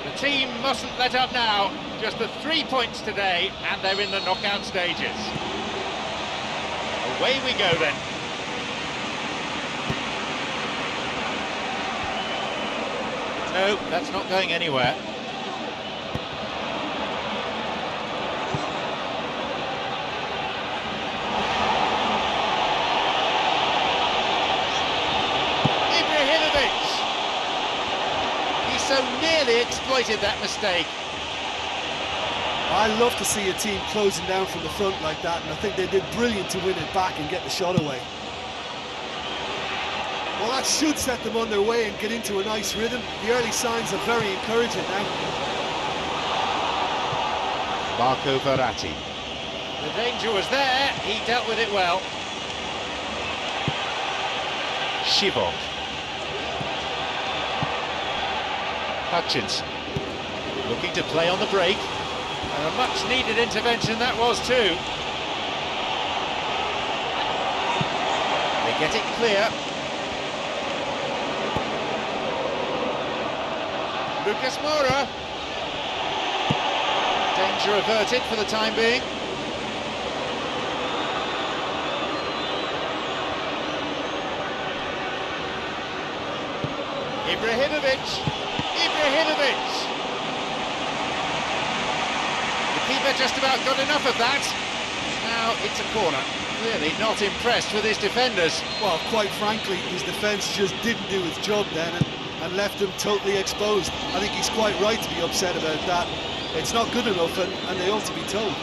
The team mustn't let up now. Just the 3 points today, and they're in the knockout stages. Away we go then. No, that's not going anywhere. He so nearly exploited that mistake. I love to see a team closing down from the front like that, and I think they did brilliant to win it back and get the shot away. Well, that should set them on their way and get into a nice rhythm. The early signs are very encouraging now. Marco Verratti. The danger was there, he dealt with it well. Shivok. Hutchinson. Looking to play on the break. And a much-needed intervention that was too. They get it clear. Lucas Moura. Danger averted for the time being. Ibrahimovic! The keeper just about got enough of that. Now it's a corner. Clearly not impressed with his defenders. Well, quite frankly, his defence just didn't do its job then and left him totally exposed. I think he's quite right to be upset about that. It's not good enough and they ought to be told.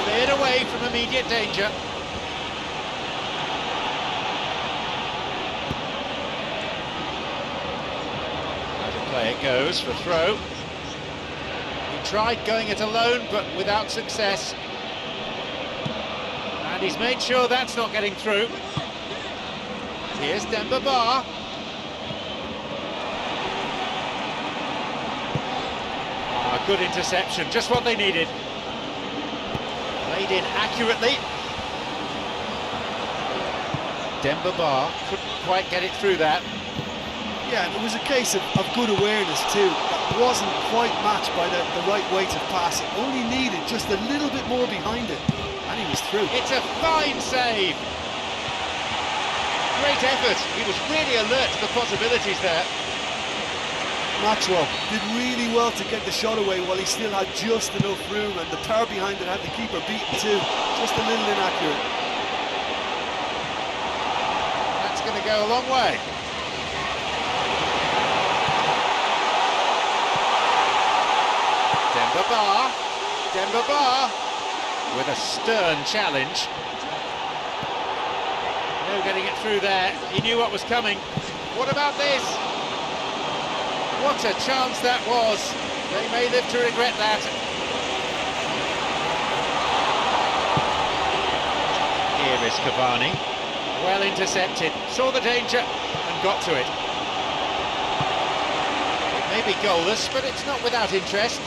Cleared away from immediate danger. Play it goes for throw. He tried going it alone, but without success. And he's made sure that's not getting through. Here's Demba Ba. Good interception, just what they needed. Played in accurately. Demba Ba couldn't quite get it through that. Yeah, and it was a case of good awareness too. That wasn't quite matched by the right weight of pass. It only needed just a little bit more behind it, and he was through. It's a fine save. Great effort. He was really alert to the possibilities there. Maxwell did really well to get the shot away while he still had just enough room, and the power behind it had the keeper beaten too. Just a little inaccurate. That's going to go a long way. Demba Ba with a stern challenge. No getting it through there. He knew what was coming. What about this? What a chance that was. They may live to regret that. Here is Cavani. Well intercepted. Saw the danger and got to it. It may be goalless, but it's not without interest.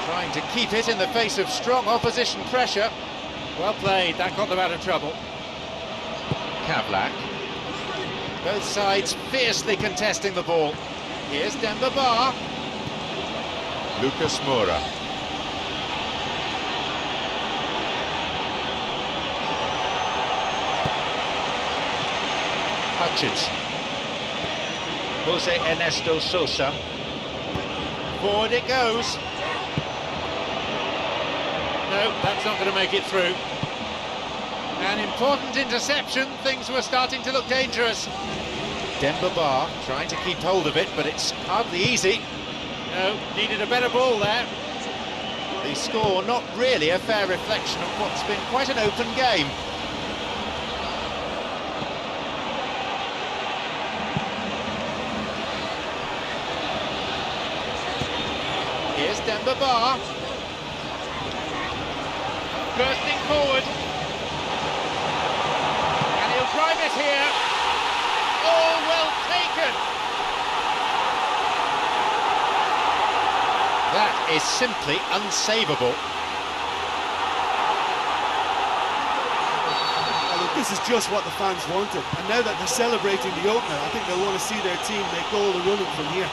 Trying to keep it in the face of strong opposition pressure. Well played, that got them out of trouble. Kavlak. Both sides fiercely contesting the ball. Here's Demba Ba. Lucas Moura. Hutchinson. Jose Ernesto Sosa. Forward it goes. No, that's not going to make it through. An important interception, things were starting to look dangerous. Demba Ba trying to keep hold of it, but it's Hardly easy. No, needed a better ball there. The score not really a fair reflection of what's been quite an open game. Here's Demba Ba. Bursting forward. And he'll drive it here. All well taken. That is simply unsavable. This is just what the fans wanted. And now that they're celebrating the opener, I think they'll want to see their team make all the running from here.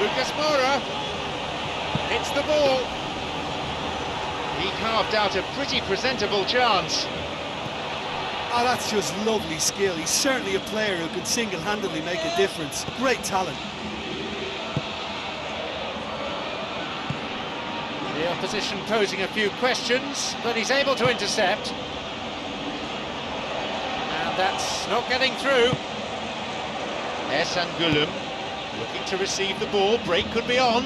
Lucas Moura hits the ball. He carved out a pretty presentable chance. Oh, that's just lovely skill. He's certainly a player who could single-handedly make a difference. Great talent. The opposition posing a few questions, but he's able to intercept. And that's not getting through. Ehsan Gülüm looking to receive the ball. Break could be on.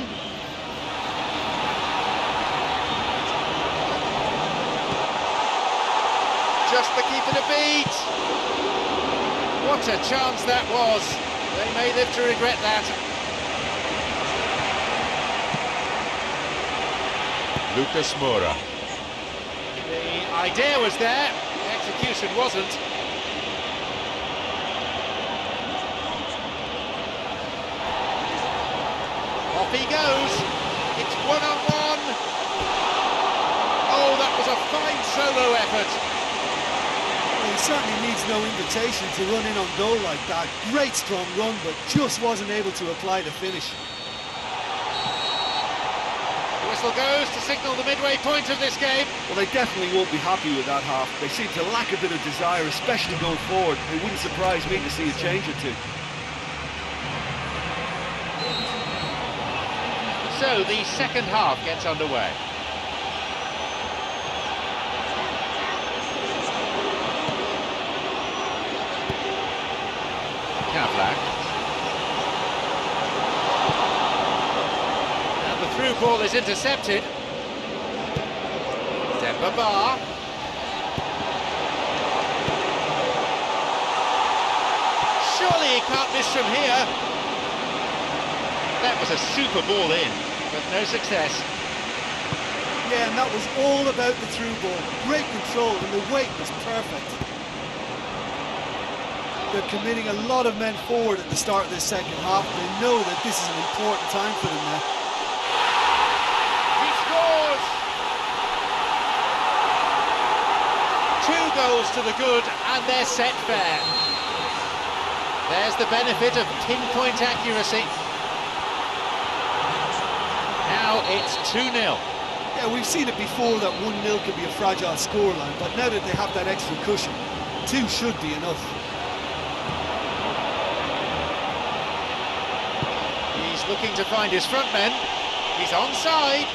Just the keeper to beat. What a chance that was. They may live to regret that. Lucas Moura. The idea was there, the execution wasn't. Off he goes. It's one-on-one. Oh, that was a fine solo effort. Well, he certainly needs no invitation to run in on goal like that. Great strong run, but just wasn't able to apply the finish. The whistle goes to signal the midway point of this game. Well, they definitely won't be happy with that half. They seem to lack a bit of desire, especially going forward. It wouldn't surprise me to see a change or two. So the second half gets underway. Kavlak. And the through ball is intercepted. Demba Ba. Surely he can't miss from here. That was a super ball in. But no success. Yeah, and that was all about the through ball. Great control, and the weight was perfect. They're committing a lot of men forward at the start of this second half. They know that this is an important time for them now. He scores! 2 goals to the good, and they're set fair. There's the benefit of pinpoint accuracy. Now it's 2-0. Yeah, we've seen it before that 1-0 can be a fragile scoreline, but now that they have that extra cushion, 2 should be enough. He's looking to find his front men. He's onside.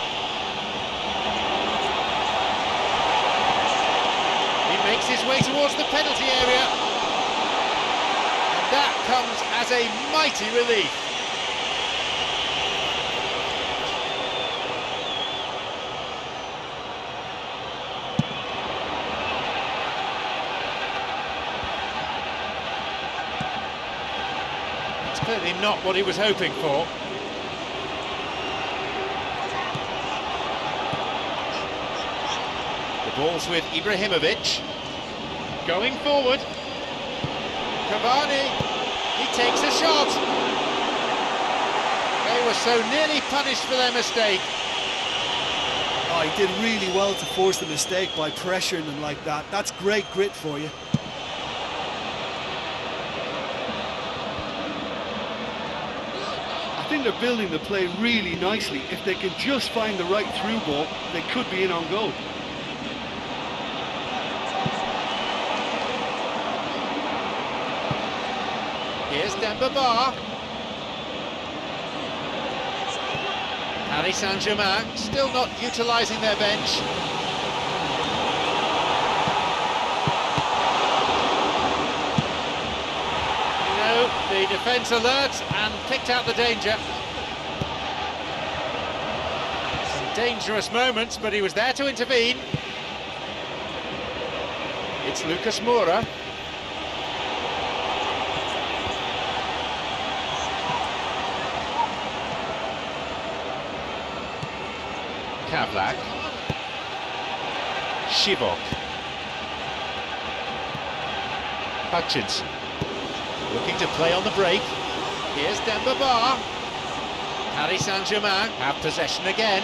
He makes his way towards the penalty area. And that comes as a mighty relief. Clearly not what he was hoping for. The ball's with Ibrahimovic. Going forward. Cavani. He takes a shot. They were so nearly punished for their mistake. Oh, he did really well to force the mistake by pressuring them like that. That's great grit for you. I think they're building the play really nicely. If they can just find the right through ball, they could be in on goal. Here's Demba Ba. Paris Saint-Germain still not utilising their bench. The defence alert and picked out the danger. Some dangerous moments, but he was there to intervene. It's Lucas Moura. Kavlak. Shibok. Hutchinson. Looking to play on the break. Here's Demba Ba. Paris Saint-Germain have possession again.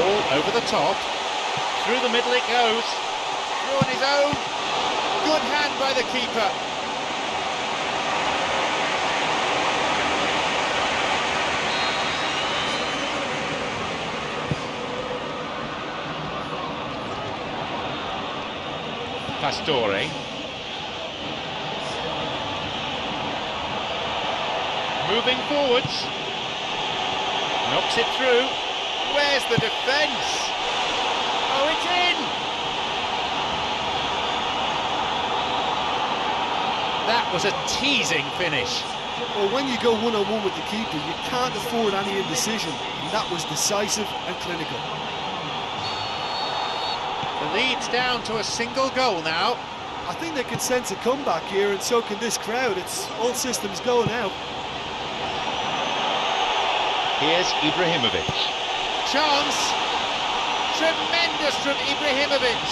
Ball over the top. Through the middle it goes. Through on his own. Good hand by the keeper. Pastore. Moving forwards. Knocks it through. Where's the defence? Oh, it's in! That was a teasing finish. Well, when you go one-on-one with the keeper, you can't afford any indecision, and that was decisive and clinical. The lead's down to a single goal now. I think they can sense a comeback here, and so can this crowd. It's all systems go now. Here's Ibrahimovic. Chance. Tremendous from Ibrahimovic.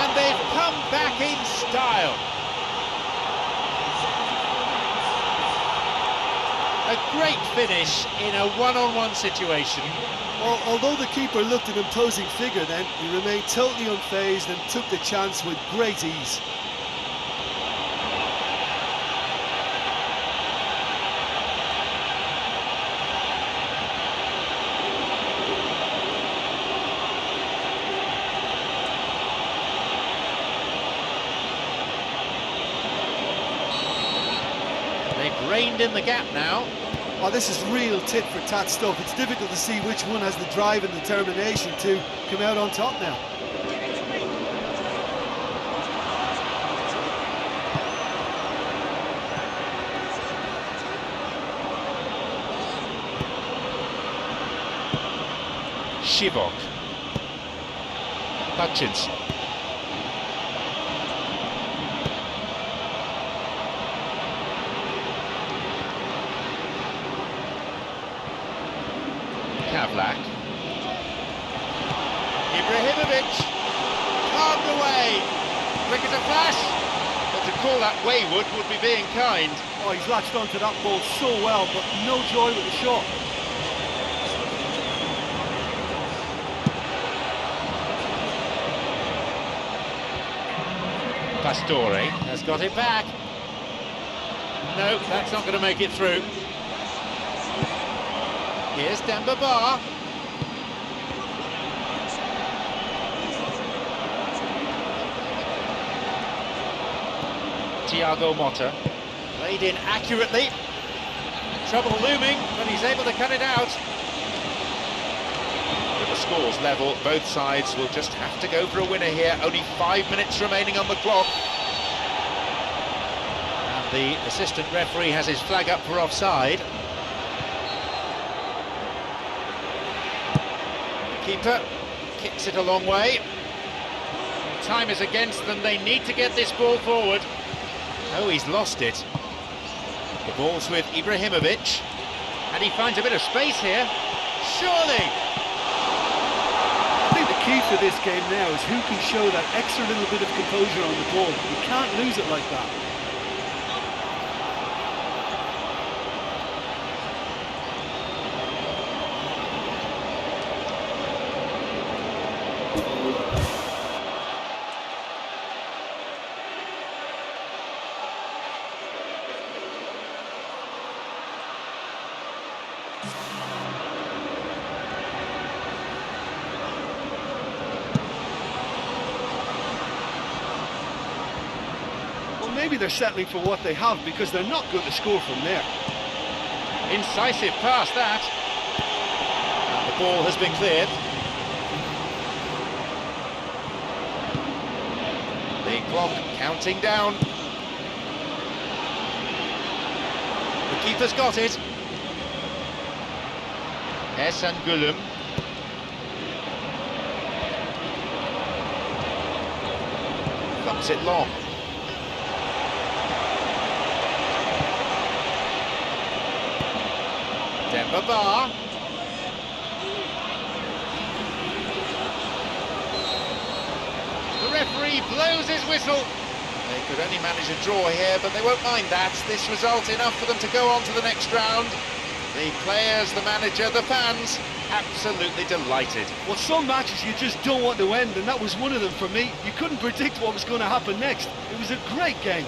And they've come back in style. A great finish in a one-on-one situation. Well, although the keeper looked an imposing figure then, he remained totally unfazed and took the chance with great ease. They've reined in the gap now. Oh, this is real tit-for-tat stuff. It's difficult to see which one has the drive and determination to come out on top now. Shivok. Hutchinson. Kavlak. Ibrahimovic. Carved away. Quick as a flash. But to call that wayward would be being kind. Oh, he's latched onto that ball so well, but no joy with the shot. Pastore. Has got it back. No, that's not going to make it through. Here's Demba Ba. Thiago Motta. Played in accurately. Trouble looming, but he's able to cut it out. With the scores level, both sides will just have to go for a winner here. Only 5 minutes remaining on the clock. And the assistant referee has his flag up for offside. Keeper kicks it a long way. Time is against them. They need to get this ball forward. Oh, he's lost it. The ball's with Ibrahimovic. And he finds a bit of space here. Surely! I think the key for this game now is who can show that extra little bit of composure on the ball. You can't lose it like that. Maybe they're settling for what they have because they're not going to score from there. Incisive pass, that. And the ball has been cleared. The clock counting down. The keeper's got it. Gülüm. Thumps it long. Demba Ba. The referee blows his whistle. They could only manage a draw here, but they won't mind that. This result enough for them to go on to the next round. The players, the manager, the fans, absolutely delighted. Well, some matches you just don't want to end, and that was one of them for me. You couldn't predict what was going to happen next. It was a great game.